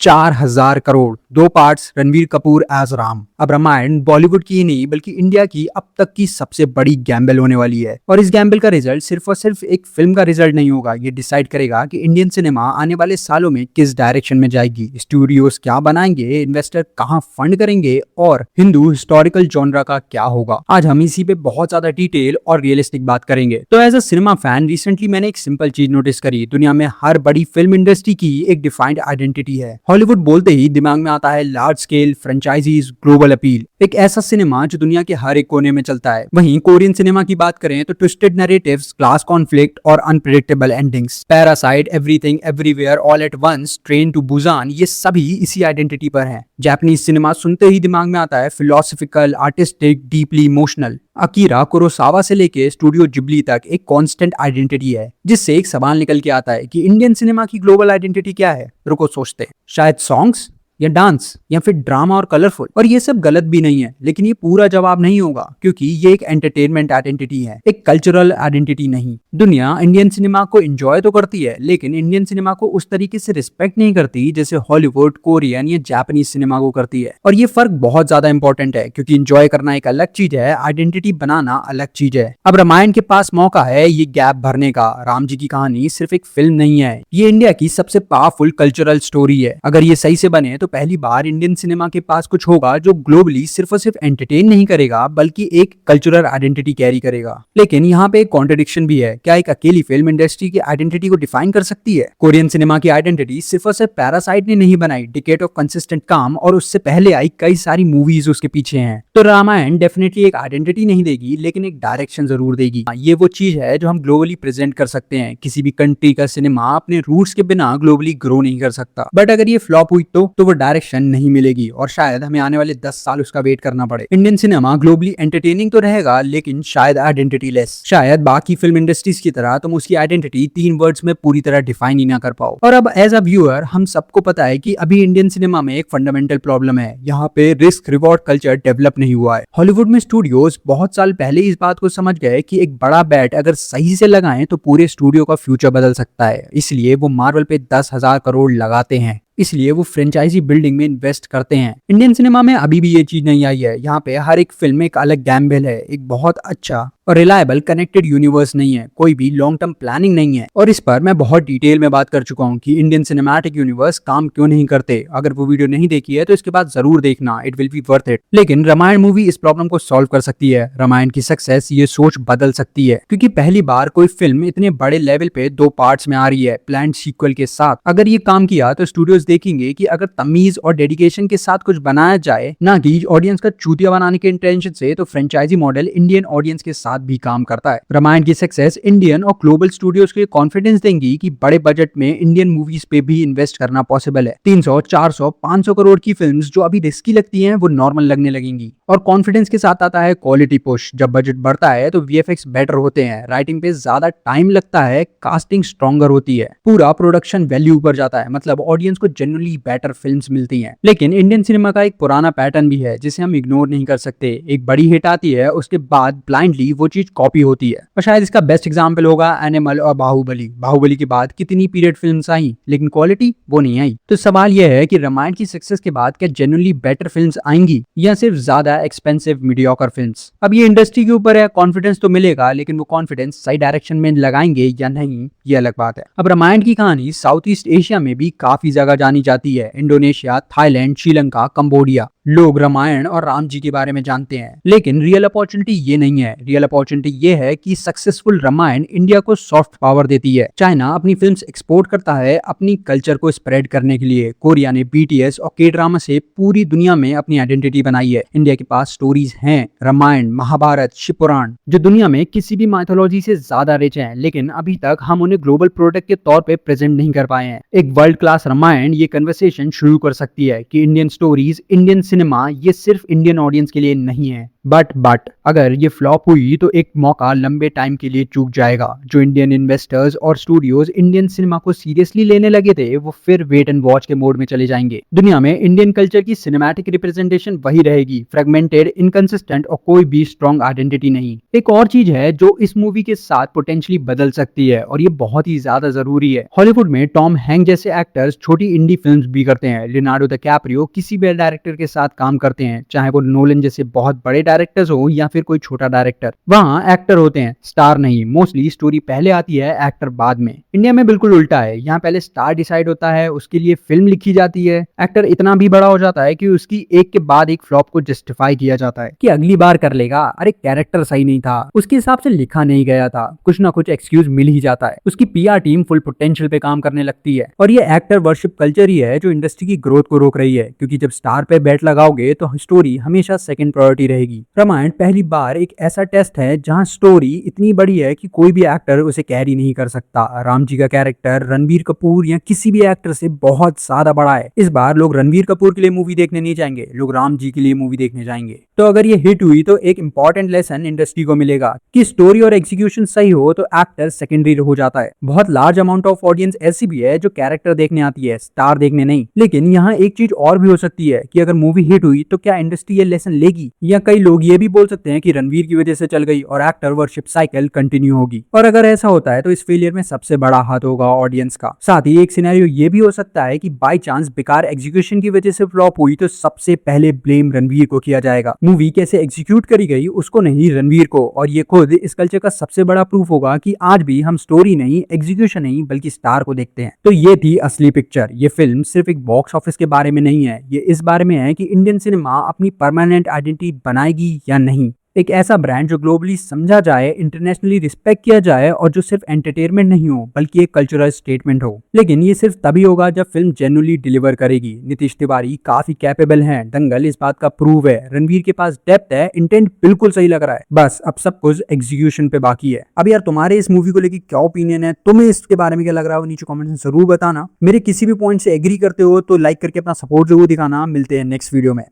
4,000 crore, 2 parts, Ranveer Kapoor as Ram. अब रामायण बॉलीवुड की ही नहीं बल्कि इंडिया की अब तक की सबसे बड़ी गैम्बल होने वाली है। और इस गैम्बल का रिजल्ट सिर्फ और सिर्फ एक फिल्म का रिजल्ट नहीं होगा, ये डिसाइड करेगा कि इंडियन सिनेमा आने वाले सालों में किस डायरेक्शन में जाएगी, स्टूडियोज क्या बनाएंगे, इन्वेस्टर कहां फंड करेंगे और हिंदू हिस्टोरिकल जॉनरा का क्या होगा। आज हम इसी पे बहुत ज्यादा डिटेल और रियलिस्टिक बात करेंगे। तो as a cinema fan recently मैंने एक सिंपल चीज नोटिस करी, दुनिया में हर बड़ी फिल्म इंडस्ट्री की एक डिफाइंड आइडेंटिटी है। हॉलीवुड बोलते ही दिमाग में आता है large scale franchises, global appeal, एक ऐसा सिनेमा जो दुनिया के हर एक कोने में चलता है। वहीं कोरियन सिनेमा की बात करें तो ट्विस्टेड नैरेटिव्स, क्लास कॉन्फ्लिक्ट और unpredictable endings, Parasite, Everything Everywhere All at Once, Train to Busan, ये सभी इसी आइडेंटिटी पर हैं। जापानीज सिनेमा सुनते ही दिमाग में आता है philosophical, artistic, deeply emotional. Akira Kurosawa से लेके स्टूडियो जिब्ली तक एक कांस्टेंट आइडेंटिटी है, जिससे एक सवाल निकल के आता है कि इंडियन सिनेमा की ग्लोबल आइडेंटिटी क्या है। रुको सोचते हैं, शायद सॉन्ग्स या डांस या फिर ड्रामा और कलरफुल। और ये सब गलत भी नहीं है, लेकिन ये पूरा जवाब नहीं होगा, क्योंकि ये एक एंटरटेनमेंट आइडेंटिटी है, एक कल्चरल आइडेंटिटी नहीं। दुनिया इंडियन सिनेमा को एंजॉय तो करती है, लेकिन इंडियन सिनेमा को उस तरीके से रिस्पेक्ट नहीं करती जैसे हॉलीवुड, कोरियन या जापानीज सिनेमा को करती है। और ये फर्क बहुत ज्यादा इंपॉर्टेंट है, क्योंकि एंजॉय करना एक अलग चीज है, आइडेंटिटी बनाना अलग चीज है। अब रामायण के पास मौका है ये गैप भरने का। राम जी की कहानी सिर्फ एक फिल्म नहीं है, ये इंडिया की सबसे पावरफुल कल्चरल स्टोरी है। अगर ये सही से बने तो पहली बार इंडियन सिनेमा के पास कुछ होगा जो ग्लोबली सिर्फ और सिर्फ एंटरटेन नहीं करेगा, बल्कि एक कल्चरल आइडेंटिटी कैरी करेगा। लेकिन यहाँ पे एक कॉन्ट्रडिक्शन भी है। क्या एक अकेली फिल्म इंडस्ट्री की आइडेंटिटी को डिफाइन कर सकती है? कोरियन सिनेमा की आइडेंटिटी सिर्फ और सिर्फ पैरासाइट ने नहीं बनाई, डिकेड ऑफ कंसिस्टेंट काम और उससे पहले आई कई सारी मूवीज उसके पीछे हैं। तो रामायण डेफिनेटली एक आइडेंटिटी नहीं देगी, लेकिन एक डायरेक्शन जरूर देगी। ये वो चीज है जो हम ग्लोबली प्रेजेंट कर सकते हैं। किसी भी कंट्री का सिनेमा अपने रूट्स के बिना ग्लोबली ग्रो नहीं कर सकता। बट अगर ये फ्लॉप हुई तो वो डायरेक्शन नहीं मिलेगी और शायद हमें आने वाले 10 साल उसका वेट करना पड़े। इंडियन सिनेमा ग्लोबली एंटरटेनिंग तो रहेगा, लेकिन शायद आइडेंटिटी लेस। शायद बाकी फिल्म इंडस्ट्रीज की तरह तुम उसकी आइडेंटिटी 3 वर्ड्स में पूरी तरह डिफाइन ही ना कर पाओ। और अब एज अ व्यूअर हम सबको पता है कि अभी इंडियन सिनेमा में एक फंडामेंटल प्रॉब्लम है। यहाँ पे रिस्क रिवॉर्ड कल्चर डेवलप नहीं हुआ है। हॉलीवुड में स्टूडियोज बहुत साल पहले इस बात को समझ गए कि एक बड़ा बैट अगर सही से लगाएं तो पूरे स्टूडियो का फ्यूचर बदल सकता है। इसलिए वो मार्वल पे 10,000 करोड़ लगाते हैं, इसलिए वो फ्रेंचाइजी बिल्डिंग में इन्वेस्ट करते हैं। इंडियन सिनेमा में अभी भी ये चीज नहीं आई है। यहाँ पे हर एक फिल्म एक अलग गैम्बल है, एक बहुत अच्छा और रिलायबल कनेक्टेड यूनिवर्स नहीं है, कोई भी लॉन्ग टर्म प्लानिंग नहीं है। और इस पर मैं बहुत डिटेल में बात कर चुका हूँ कि इंडियन सिनेमैटिक यूनिवर्स काम क्यों नहीं करते। अगर वो वीडियो नहीं देखी है तो इसके बाद जरूर देखना, it will be worth it. लेकिन रामायण मूवी इस प्रॉब्लम को सॉल्व कर सकती है। रामायण की सक्सेस ये सोच बदल सकती है, क्योंकि पहली बार कोई फिल्म इतने बड़े लेवल पे 2 पार्ट्स में आ रही है, प्लान्ड सीक्वल के साथ। अगर ये काम किया तो स्टूडियोज देखेंगे कि अगर तमीज और डेडिकेशन के साथ कुछ बनाया जाए, ना कि ऑडियंस का चूतिया बनाने के इंटेंशन से, तो फ्रेंचाइजी मॉडल इंडियन ऑडियंस के साथ भी काम करता है। रामायण की सक्सेस इंडियन और ग्लोबल स्टूडियोज को कॉन्फिडेंस देंगी कि बड़े बजट में इंडियन मूवीज पे भी इन्वेस्ट करना पॉसिबल है। 300, 400, 500 करोड़ की फिल्म्स जो अभी रिस्की लगती हैं वो नॉर्मल लगने लगेंगी। और कॉन्फिडेंस के साथ आता है क्वालिटी पुश। जब बजट बढ़ता है तो वीएफएक्स बेटर होते हैं, राइटिंग पे ज्यादा टाइम लगता है, कास्टिंग स्ट्रॉन्गर होती है, पूरा प्रोडक्शन वैल्यू ऊपर जाता है, मतलब ऑडियंस को जनरली बेटर फिल्म्स मिलती हैं। लेकिन इंडियन सिनेमा का एक पुराना पैटर्न भी है जिसे हम इग्नोर नहीं कर सकते। एक बड़ी हिट आती है, उसके बाद ब्लाइंडली वो चीज कॉपी होती है। और शायद इसका बेस्ट एग्जांपल होगा एनिमल और बाहुबली। बाहुबली के बाद कितनी पीरियड फिल्म्स आई, लेकिन क्वालिटी वो नहीं आई। तो सवाल यह है कि रामायण की सक्सेस के बाद क्या जनरली बेटर फिल्म्स आएंगी या सिर्फ ज्यादा एक्सपेंसिव मीडियोकर फिल्म्स? अब ये इंडस्ट्री के ऊपर है। कॉन्फिडेंस तो मिलेगा, लेकिन वो कॉन्फिडेंस सही डायरेक्शन में लगाएंगे या नहीं, ये अलग बात है। अब रामायण की कहानी साउथ ईस्ट एशिया में भी काफी जगह जानी जाती है। इंडोनेशिया, थाईलैंड, श्रीलंका, कंबोडिया, लोग रामायण और राम जी के बारे में जानते हैं। लेकिन रियल अपॉर्चुनिटी ये नहीं है। रियल अपॉर्चुनिटी ये है कि सक्सेसफुल रामायण इंडिया को सॉफ्ट पावर देती है। चाइना अपनी फिल्म्स एक्सपोर्ट करता है अपनी कल्चर को स्प्रेड करने के लिए। कोरिया ने बीटीएस और के ड्रामा से पूरी दुनिया में अपनी आइडेंटिटी बनाई है। इंडिया के पास स्टोरीज हैं, रामायण, महाभारत, शिव पुराण, जो दुनिया में किसी भी माइथोलॉजी से ज्यादा रिच हैं, लेकिन अभी तक हम उन्हें ग्लोबल प्रोडक्ट के तौर पे प्रेजेंट नहीं कर पाए हैं। एक वर्ल्ड क्लास रामायण ये कन्वर्सेशन शुरू कर सकती है कि इंडियन स्टोरीज, इंडियन सिनेमा ये सिर्फ इंडियन ऑडियंस के लिए नहीं है, बट अगर ये फ्लॉप हुई तो एक मौका लंबे टाइम के लिए चूक जाएगा। जो इंडियन इन्वेस्टर्स और स्टूडियोज इंडियन सिनेमा को सीरियसली लेने लगे थे वो फिर वेट एंड वॉच के मोड में चले जाएंगे। दुनिया में इंडियन कल्चर की सिनेमैटिक रिप्रेजेंटेशन वही रहेगी, फ्रेगमेंटेड, इनकंसिस्टेंट और कोई भी स्ट्रॉन्ग आइडेंटिटी नहीं। एक और चीज है जो इस मूवी के साथ पोटेंशियली बदल सकती है और ये बहुत ही ज्यादा जरूरी है। हॉलीवुड में टॉम हैंक जैसे एक्टर्स छोटी इंडी फिल्म्स भी करते हैं। लियोनार्डो डिकैप्रियो किसी भी डायरेक्टर के साथ काम करते हैं, चाहे वो नोलन जैसे बहुत बड़े डायरेक्टर्स हो या फिर कोई छोटा डायरेक्टर। वहाँ एक्टर होते हैं, स्टार नहीं। मोस्टली स्टोरी पहले आती है, एक्टर बाद में। इंडिया में बिल्कुल उल्टा है, यहाँ पहले स्टार डिसाइड होता है, उसके लिए फिल्म लिखी जाती है, एक्टर इतना भी बड़ा हो जाता है कि उसकी एक के बाद एक फ्लॉप को जस्टिफाई किया जाता है कि अगली बार कर लेगा, अरे कैरेक्टर सही नहीं था, उसके हिसाब से लिखा नहीं गया था, कुछ ना कुछ एक्सक्यूज मिल ही जाता है। उसकी पीआर टीम फुल पोटेंशियल पे काम करने लगती है और ये एक्टर वर्शिप कल्चर ही है जो इंडस्ट्री की ग्रोथ को रोक रही है, क्योंकि जब स्टार पे बैट लगाओगे तो स्टोरी हमेशा सेकंड प्रायोरिटी रहेगी। रामायण पहली बार एक ऐसा टेस्ट है जहां स्टोरी इतनी बड़ी है कि कोई भी एक्टर उसे कैरी नहीं कर सकता। राम जी का कैरेक्टर रणबीर कपूर या किसी भी एक्टर से बहुत ज्यादा बड़ा है। इस बार लोग रणबीर कपूर के लिए मूवी देखने नहीं जाएंगे, लोग राम जी के लिए मूवी देखने जाएंगे। तो अगर ये हिट हुई तो एक इंपॉर्टेंट लेसन इंडस्ट्री को मिलेगा कि स्टोरी और एग्जीक्यूशन सही हो तो एक्टर सेकेंडरी हो जाता है। बहुत लार्ज अमाउंट ऑफ ऑडियंस ऐसी भी है जो कैरेक्टर देखने आती है, स्टार देखने नहीं। लेकिन यहाँ एक चीज और भी हो सकती है कि अगर मूवी हिट हुई तो क्या इंडस्ट्री ये लेसन लेगी, या कई लोग ये भी बोल सकते हैं कि रणवीर की वजह से चल गई और एक्टर वर्शिप साइकिल कंटिन्यू होगी। और अगर ऐसा होता है तो इस फेलियर में सबसे बड़ा हाथ होगा ऑडियंस का। साथ ही एक सिनेरियो ये भी हो सकता है कि बाय चांस बेकार एग्जीक्यूशन की वजह से फ्लॉप हुई तो सबसे पहले ब्लेम रणवीर को किया जाएगा। मूवी कैसे एग्जीक्यूट करी गई उसको नहीं, रणवीर को। और ये खुद इस कल्चर का सबसे बड़ा प्रूफ होगा कि आज भी हम स्टोरी नहीं, एग्जीक्यूशन नहीं, बल्कि स्टार को देखते हैं। तो ये थी असली पिक्चर। ये फिल्म सिर्फ एक बॉक्स ऑफिस के बारे में नहीं है, ये इस बारे में है कि इंडियन सिनेमा अपनी परमानेंट आइडेंटिटी बनाएगी या नहीं। एक ऐसा ब्रांड जो ग्लोबली समझा जाए, इंटरनेशनली रिस्पेक्ट किया जाए और जो सिर्फ एंटरटेनमेंट नहीं हो बल्कि एक कल्चरल स्टेटमेंट हो। लेकिन ये सिर्फ तभी होगा जब फिल्म जेन्युइनली डिलीवर करेगी। नीतीश तिवारी काफी कैपेबल हैं, दंगल इस बात का प्रूव है। रणवीर के पास डेप्थ है, इंटेंट बिल्कुल सही लग रहा है, बस अब सब कुछ एग्जीक्यूशन पे बाकी है। अब यार तुम्हारे इस मूवी को लेकर क्या ओपिनियन है, तुम्हें इसके बारे में क्या लग रहा है वो नीचे कमेंट में जरूर बताना। मेरे किसी भी पॉइंट से एग्री करते हो तो लाइक करके अपना सपोर्ट जरूर दिखाना। मिलते हैं नेक्स्ट वीडियो में।